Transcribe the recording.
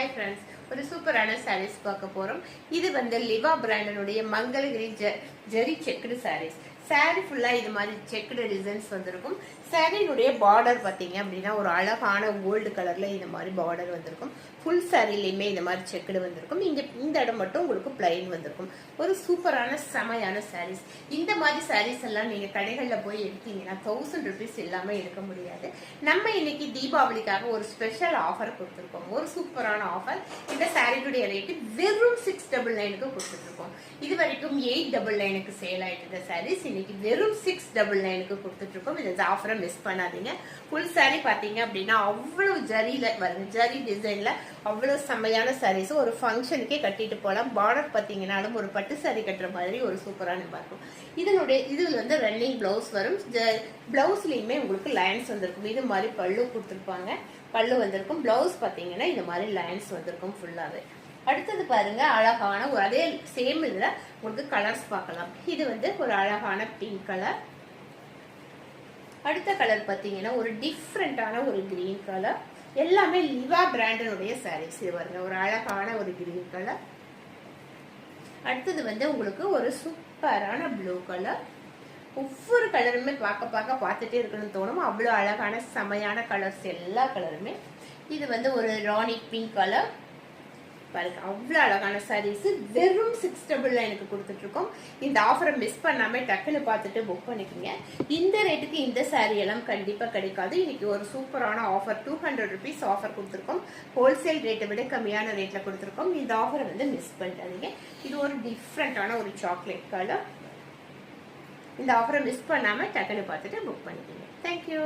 Hi friends, ஒரு சூப்பரான sarees பார்க்க போறோம். இது வந்து லிவா பிராண்டனுடைய மங்களகிரி ஜெரி செக்குடு sarees. saree ஃபுல்லா இது மாதிரி செக்குடு டிசைன்ஸ் வந்திருக்கும். சாரியினுடைய பார்டர் பார்த்தீங்க அப்படின்னா ஒரு அழகான கோல்டு கலர்ல இந்த மாதிரி பார்டர் வந்திருக்கும். ஃபுல் சாரிலையுமே இந்த மாதிரி செக்குடு வந்திருக்கும். இந்த இடம் மட்டும் உங்களுக்கு பிளைன் வந்திருக்கும். ஒரு சூப்பரான செமையான sarees. இந்த மாதிரி sarees எல்லாம் நீங்க கடைகளில் போய் எடுத்தீங்கன்னா 1000 rupees இல்லாம எடுக்க முடியாது. நம்ம இன்னைக்கு தீபாவளிக்காக ஒரு ஸ்பெஷல் ஆஃபர் கொடுத்துருக்கோம். ஒரு சூப்பரான ஆஃபர். இந்த சாரியுடைய ரேட்டு வெறும் 699க்கு கொடுத்துருக்கோம். இது வரைக்கும் 899க்கு சேல் ஆயிட்டு இருந்த sarees இன்னைக்கு வெறும் 699க்கு கொடுத்துட்டு இருக்கோம். இந்த ஆஃபரை மிஸ் பண்ணாதீங்க. ஃபுல் சாரி பாத்தீங்க அப்படின்னா அவ்வளவு ஜரியில வருது. ஜரி டிசைன்ல அவ்வளவு செம்மையான சாரீஸ் ஒரு ஃபங்க்ஷனுக்கே கட்டிட்டு போகலாம். பார்டர் பாத்தீங்கன்னாலும் ஒரு பட்டு சாரி கட்டுற மாதிரி ஒரு சூப்பரான இருக்கும். இதுல வந்து ரன்னிங் பிளவுஸ் வரும். பிளவுஸ்லயுமே உங்களுக்கு லைன்ஸ் வந்திருக்கும். இது மாதிரி பல்லு கொடுத்துருப்பாங்க. பல்லு வந்திருக்கும். பிளவுஸ் பாத்தீங்கன்னா இந்த மாதிரி லைன்ஸ் வந்திருக்கும் ஃபுல்லாவே. அடுத்தது பாருங்க அழகான ஒரு அதே சேம் இதுல உங்களுக்கு கலர்ஸ் பார்க்கலாம். இது வந்து ஒரு அழகான பிங்க் கலர். அடுத்த கலர் பாத்தீங்கன்னா ஒரு டிஃப்ரெண்டான ஒரு கிரீன் கலர். எல்லாமே லிவா பிராண்டனுடைய சாரீஸ். இது பாருங்க ஒரு அழகான ஒரு கிரீன் கலர். அடுத்தது வந்து உங்களுக்கு ஒரு சூப்பரான ப்ளூ கலர். ஒவ்வொரு கலருமே பார்த்துட்டே இருக்கணும்னு தோணும். அவ்வளவு அழகான செமையான கலர்ஸ் எல்லா கலருமே. இது வந்து ஒரு ராணி பிங்க் கலர். பாருங்க அவ்வளவு அழகான சாரீஸ் வெறும் 699க்கு கொடுத்துட்டு இருக்கோம். இந்த ஆஃபரை மிஸ் பண்ணாம டக்குன்னு பார்த்துட்டு புக் பண்ணிக்கோங்க. இந்த ரேட்டுக்கு இந்த சாரீ எல்லாம் கண்டிப்பா கிடைக்காது. இன்னைக்கு ஒரு சூப்பரான ஆஃபர் 200 rupees ஆஃபர் கொடுத்துருக்கோம். ஹோல்சேல் ரேட்டை விட கம்மியான ரேட்ல கொடுத்துருக்கோம். இந்த ஆஃபரை வந்து மிஸ் பண்ணிட்டாதீங்க. இது ஒரு டிஃப்ரெண்டான ஒரு சாக்லேட் கலர். இந்த ஆஃபரை மிஸ் பண்ணாம டக்குன்னு பார்த்துட்டு புக் பண்ணிக்கோங்க. தேங்க்யூ.